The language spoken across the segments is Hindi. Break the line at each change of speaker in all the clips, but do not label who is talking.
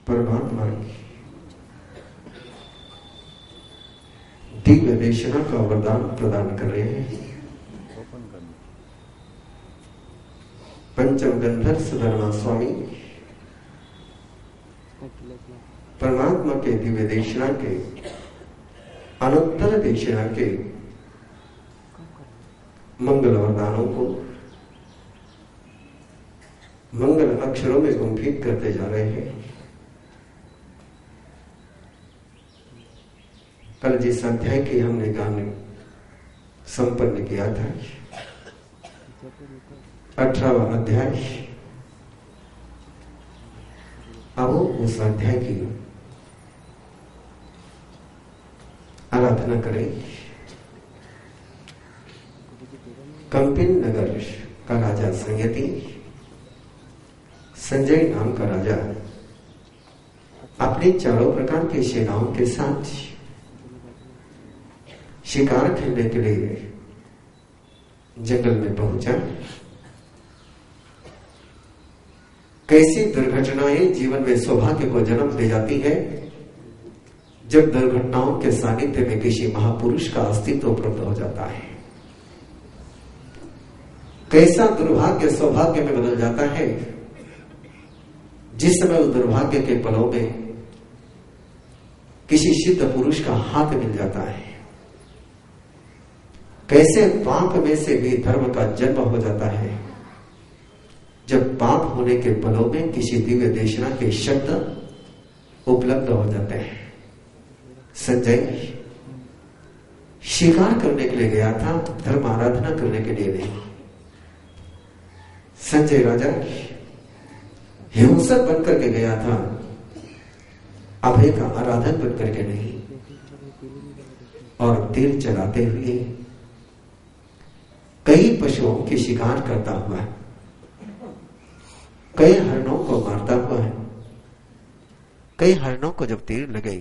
परमात्मा दिव्य देशना का वरदान प्रदान कर रहे हैं। पंचम गंधर्व सुधर्मा स्वामी परमात्मा के दिव्य देशना के अनंतर देशना के मंगल वरदानों को मंगल अक्षरों में गुंफित करते जा रहे हैं। कल जिस अध्याय की हमने गान संपन्न किया था 18वां अध्याय, अब उस अध्याय की आराधना करें। कंपिन नगर का राजा संयति, संजय नाम का राजा अपनी चारों प्रकार की सेनाओं के साथ शिकार खेलने के लिए जंगल में पहुंचा। कैसी दुर्घटनाएं जीवन में सौभाग्य को जन्म दे जाती है जब दुर्घटनाओं के सानिध्य में किसी महापुरुष का अस्तित्व उपलब्ध हो जाता है। कैसा दुर्भाग्य सौभाग्य में बदल जाता है जिस समय उस दुर्भाग्य के पलों में किसी सिद्ध पुरुष का हाथ मिल जाता है। कैसे पाप में से भी धर्म का जन्म हो जाता है जब पाप होने के पलों में किसी दिव्य देशना के शब्द उपलब्ध हो जाते हैं। संजय शिकार करने के लिए गया था, धर्म आराधना करने के लिए नहीं। संजय राजा हिंसक बनकर के गया था, अभय का आराधक बनकर के नहीं। और तीर चलाते हुए कई पशुओं की शिकार करता हुआ है, कई हरणों को मारता हुआ है। कई हरणों को जब तीर लगे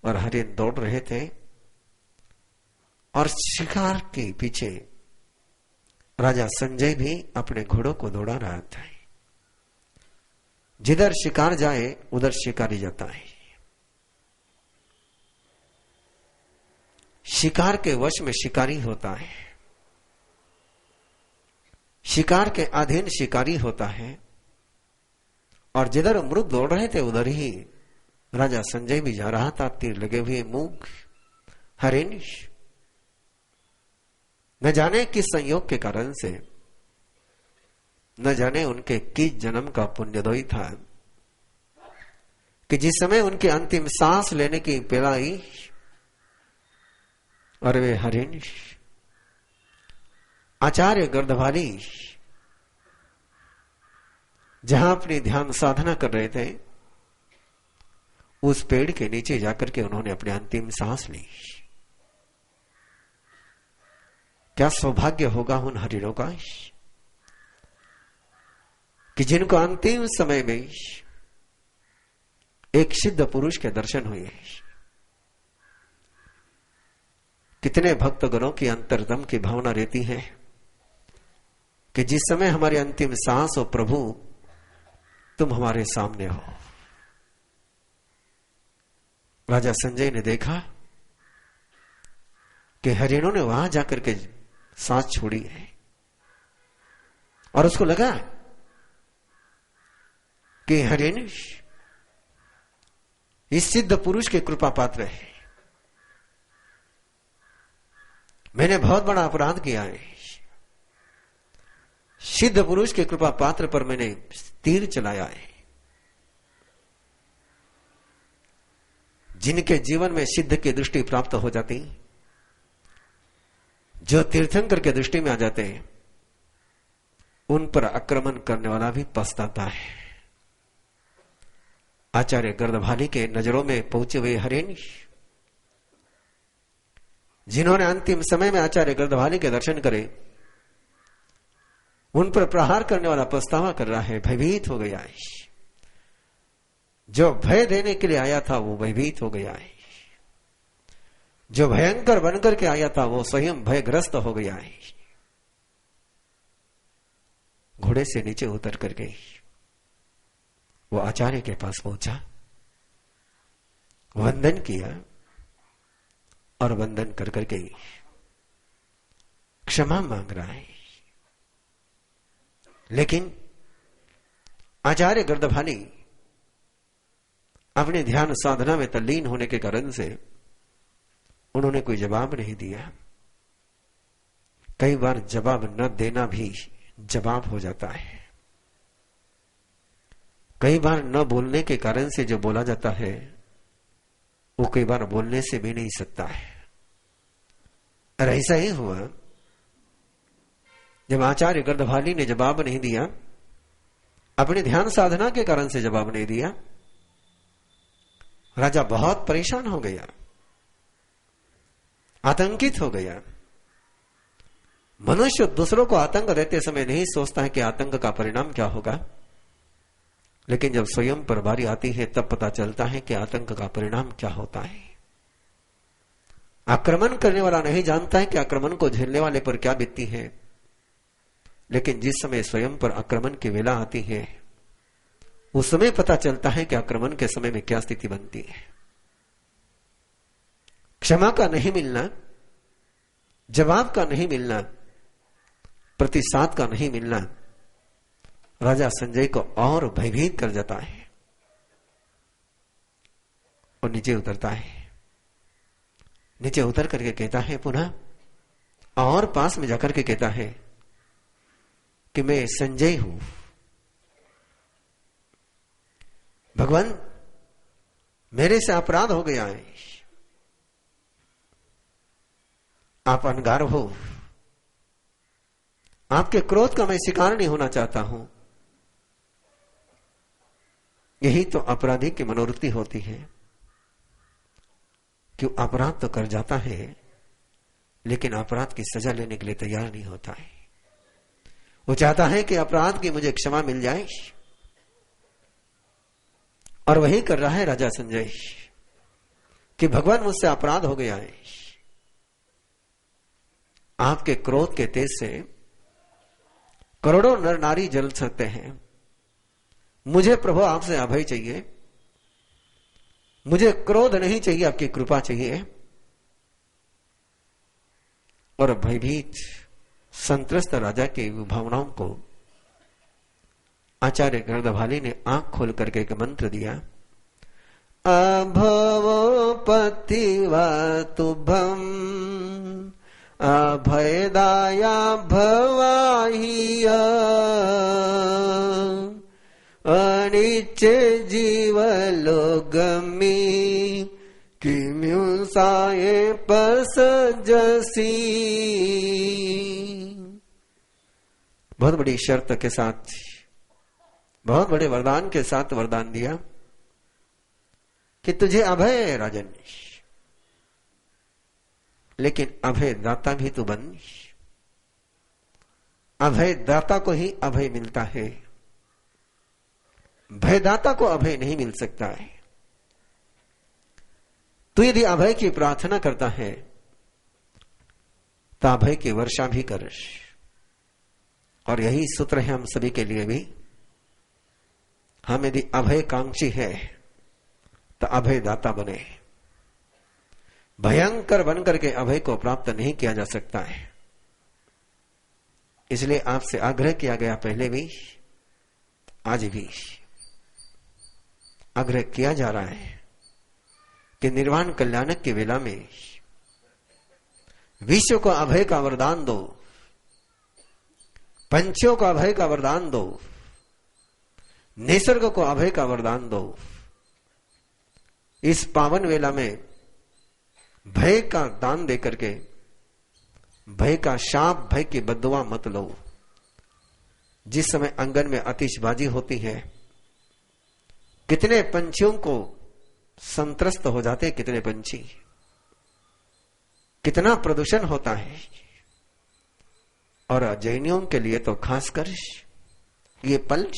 और हरिण दौड़ रहे थे और शिकार के पीछे राजा संजय भी अपने घोड़ों को दौड़ा रहा था। जिधर शिकार जाए उधर शिकारी जाता है। शिकार के वश में शिकारी होता है, शिकार के अधीन शिकारी होता है। और जिधर मृग दौड़ रहे थे उधर ही राजा संजय भी जा रहा था। तीर लगे हुए मूग हरिण न जाने किस संयोग के कारण से, न जाने उनके किस जन्म का पुण्योदय था कि जिस समय उनके अंतिम सांस लेने की बेला आई और वे हरिण आचार्य गर्दभाली जहां अपनी ध्यान साधना कर रहे थे उस पेड़ के नीचे जाकर के उन्होंने अपनी अंतिम सांस ली। क्या सौभाग्य होगा उन हरिणों का कि जिनको अंतिम समय में एक सिद्ध पुरुष के दर्शन हुए। कितने भक्तगणों की अंतर्दम की भावना रहती है कि जिस समय हमारी अंतिम सांस हो प्रभु तुम हमारे सामने हो। राजा संजय ने देखा कि हरिणों ने वहां जाकर के सांस छोड़ी है और उसको लगा कि हरिण इस सिद्ध पुरुष के कृपा पात्र है। मैंने बहुत बड़ा अपराध किया है, सिद्ध पुरुष के कृपा पात्र पर मैंने तीर चलाया है। जिनके जीवन में सिद्ध की दृष्टि प्राप्त हो जाती, जो तीर्थंकर के दृष्टि में आ जाते हैं, उन पर आक्रमण करने वाला भी पछताता है। आचार्य गर्दभाली के नजरों में पहुंचे हुए हरिण जिन्होंने अंतिम समय में आचार्य गर्दभाली के दर्शन करे, उन पर प्रहार करने वाला पछतावा कर रहा है, भयभीत हो गया है। जो भय देने के लिए आया था वो भयभीत हो गया है। जो भयंकर बनकर के आया था वो स्वयं भयग्रस्त हो गया है। घोड़े से नीचे उतर कर गई वो आचार्य के पास पहुंचा, वंदन किया और वंदन कर करके क्षमा मांग रहा है। लेकिन आचार्य गर्दभानी अपने ध्यान साधना में तल्लीन होने के कारण से उन्होंने कोई जवाब नहीं दिया। कई बार जवाब न देना भी जवाब हो जाता है। कई बार न बोलने के कारण से जो बोला जाता है वो कई बार बोलने से भी नहीं सकता है। और ऐसा ही हुआ जब आचार्य गर्दभाली ने जवाब नहीं दिया, अपने ध्यान साधना के कारण से जवाब नहीं दिया, राजा बहुत परेशान हो गया, आतंकित हो गया। मनुष्य दूसरों को आतंक देते समय नहीं सोचता है कि आतंक का परिणाम क्या होगा, लेकिन जब स्वयं पर बारी आती है तब पता चलता है कि आतंक का परिणाम क्या होता है। आक्रमण करने वाला नहीं जानता है कि आक्रमण को झेलने वाले पर क्या बीतती है, लेकिन जिस समय स्वयं पर आक्रमण की वेला आती है उस समय पता चलता है कि आक्रमण के समय में क्या स्थिति बनती है। क्षमा का नहीं मिलना, जवाब का नहीं मिलना, प्रतिसाद का नहीं मिलना राजा संजय को और भयभीत कर जाता है और नीचे उतरता है। नीचे उतर करके कहता है पुनः, और पास में जाकर के कहता है कि मैं संजय हूं। भगवान, मेरे से अपराध हो गया है, आप अनगार हो, आपके क्रोध का मैं शिकार नहीं होना चाहता हूं। यही तो अपराधी की मनोवृत्ति होती है कि अपराध तो कर जाता है लेकिन अपराध की सजा लेने के लिए तैयार नहीं होता है। वो चाहता है कि अपराध की मुझे क्षमा मिल जाए, और वही कर रहा है राजा संजय कि भगवान मुझसे अपराध हो गया है। आपके क्रोध के तेज से करोड़ों नर नारी जल सकते हैं। मुझे प्रभु आपसे अभय चाहिए, मुझे क्रोध नहीं चाहिए, आपकी कृपा चाहिए। और भयभीत संत्रस्त राजा की भावनाओं को आचार्य गर्दभाली ने आंख खोल करके एक मंत्र दिया, अभवो पतिवा तुभम अभयदाया भवाहि अनिच्चे जीवलोगमी किम्युसाये पसजसी। बहुत बड़ी शर्त के साथ, बहुत बड़े वरदान के साथ वरदान दिया कि तुझे अभय है राजन, लेकिन अभय दाता भी तो बन। अभय दाता को ही अभय मिलता है, भयदाता को अभय नहीं मिल सकता है। तू यदि अभय की प्रार्थना करता है तो अभय की वर्षा भी कर। और यही सूत्र है हम सभी के लिए भी। हम यदि अभय कांक्षी है तो अभय दाता बने। भयंकर बनकर के अभय को प्राप्त नहीं किया जा सकता है। इसलिए आपसे आग्रह किया गया, पहले भी आज भी आग्रह किया जा रहा है कि निर्वाण कल्याणक की वेला में विश्व को अभय का वरदान दो, पंछियों को अभय का वरदान दो, निसर्ग को अभय का वरदान दो। इस पावन वेला में भय का दान देकर के भय का शाप, भय की बद्दुआ मत लो। जिस समय आंगन में आतिशबाजी होती है, कितने पंछियों को संत्रस्त हो जाते, कितने पंछी, कितना प्रदूषण होता है। और जैनियों के लिए तो खासकर ये पल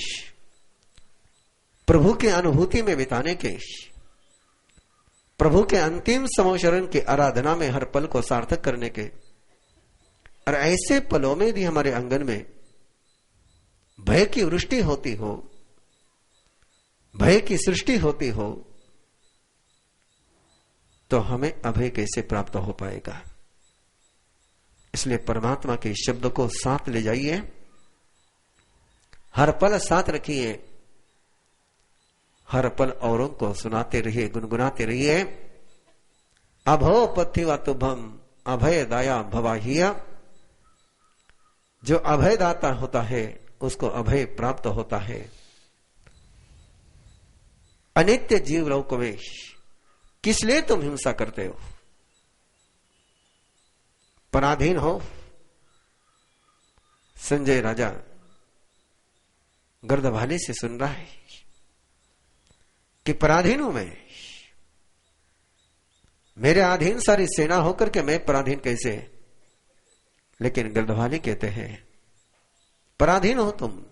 प्रभु के अनुभूति में बिताने के, प्रभु के अंतिम समोशरण की आराधना में हर पल को सार्थक करने के, और ऐसे पलों में भी हमारे आंगन में भय की वृष्टि होती हो, भय की सृष्टि होती हो तो हमें अभय कैसे प्राप्त हो पाएगा? इसलिए परमात्मा के शब्द को साथ ले जाइए, हर पल साथ रखिए, हर पल औरों को सुनाते रहिए, गुनगुनाते रहिए। अभो पथिवा तुभम अभय दाया भवाहिया। जो अभय दाता होता है उसको अभय प्राप्त होता है। अनित्य जीव लोकवेश, किस लिए तुम हिंसा करते हो? पराधीन हो। संजय राजा गर्दभाले से सुन रहा है कि पराधीन हूं मैं, मेरे अधीन सारी सेना होकर के मैं पराधीन कैसे? लेकिन गर्दभाले कहते हैं पराधीन हो तुम,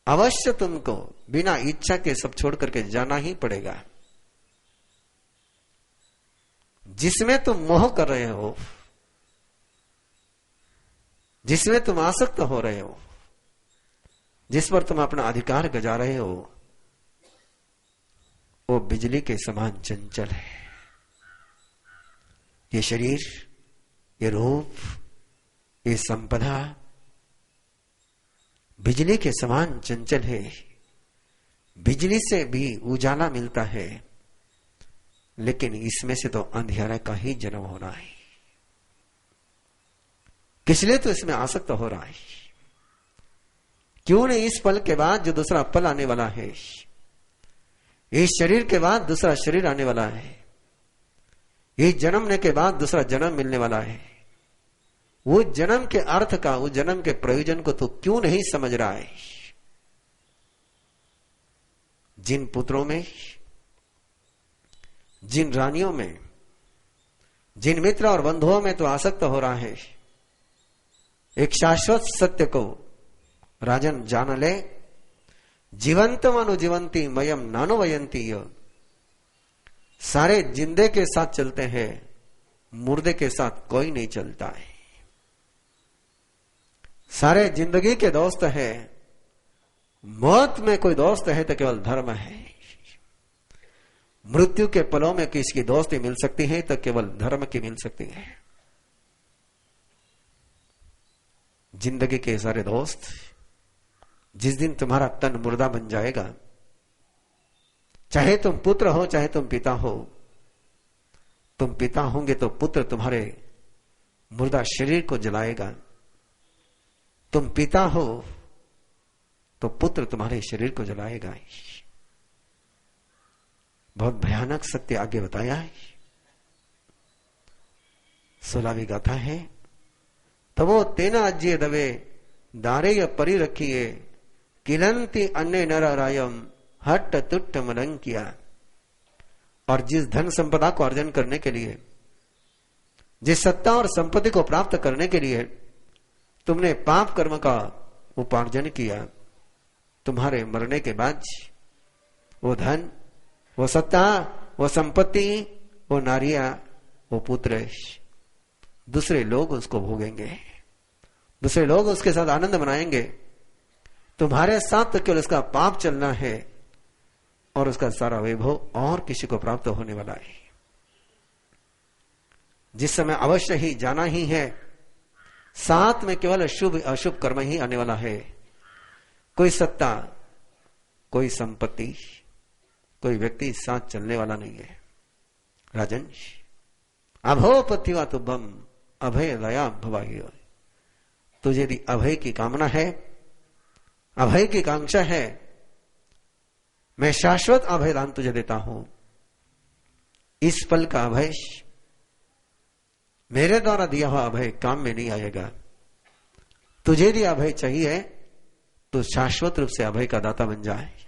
अवश्य तुमको बिना इच्छा के सब छोड़ करके जाना ही पड़ेगा। जिसमें तुम मोह कर रहे हो, जिसमें तुम आसक्त हो रहे हो, जिस पर तुम अपना अधिकार गजा रहे हो, वो बिजली के समान चंचल है। ये शरीर, ये रूप, ये संपदा बिजली के समान चंचल है। बिजली से भी उजाला मिलता है, लेकिन इसमें से तो अंधेरा का ही जन्म हो रहा है। किस लिए तो इसमें आसक्त हो रहा है? क्यों नहीं इस पल के बाद जो दूसरा पल आने वाला है, इस शरीर के बाद दूसरा शरीर आने वाला है, ये जन्मने के बाद दूसरा जन्म मिलने वाला है, वो जन्म के अर्थ का, वो जन्म के प्रयोजन को तो क्यों नहीं समझ रहा है? जिन पुत्रों में, जिन रानियों में, जिन मित्र और बंधुओं में तो आसक्त हो रहा है, एक शाश्वत सत्य को राजन जान ले। जीवंतम अनुजीवंती मयम नानो वयंती। सारे जिंदे के साथ चलते हैं, मुर्दे के साथ कोई नहीं चलता है। सारे जिंदगी के दोस्त है, मौत में कोई दोस्त है तो केवल धर्म है। मृत्यु के पलों में किसकी दोस्ती मिल सकती है तो केवल धर्म की मिल सकती है। जिंदगी के सारे दोस्त, जिस दिन तुम्हारा तन मुर्दा बन जाएगा, चाहे तुम पुत्र हो चाहे तुम पिता हो, तुम पिता होंगे तो पुत्र तुम्हारे मुर्दा शरीर को जलाएगा, तुम पिता हो तो पुत्र तुम्हारे शरीर को जलाएगा। बहुत भयानक सत्य आगे बताया है। 16वीं गाथा है, तवो तेना अज्य दवे दारे परि रखिए किलंती अन्य नर रायम हट तुट्ट मलंग किया। और जिस धन संपदा को अर्जन करने के लिए, जिस सत्ता और संपत्ति को प्राप्त करने के लिए तुमने पाप कर्म का उपार्जन किया, तुम्हारे मरने के बाद वो धन, वो सत्ता, वो संपत्ति, वो नारियां, वो पुत्र, दूसरे लोग उसको भोगेंगे, दूसरे लोग उसके साथ आनंद मनाएंगे। तुम्हारे साथ तो केवल उसका पाप चलना है और उसका सारा वैभव और किसी को प्राप्त होने वाला है। जिस समय अवश्य ही जाना ही है, साथ में केवल शुभ अशुभ कर्म ही आने वाला है। कोई सत्ता, कोई संपत्ति, कोई व्यक्ति साथ चलने वाला नहीं है। राजन, अभो पथिवा तुभम अभय दया भवाही। तुझे यदि अभय की कामना है, अभय की कांक्षा है, मैं शाश्वत अभय दान तुझे देता हूं। इस पल का अभय, मेरे द्वारा दिया हुआ अभय काम में नहीं आएगा। तुझे यदि अभय चाहिए तो शाश्वत रूप से अभय का दाता बन जाए।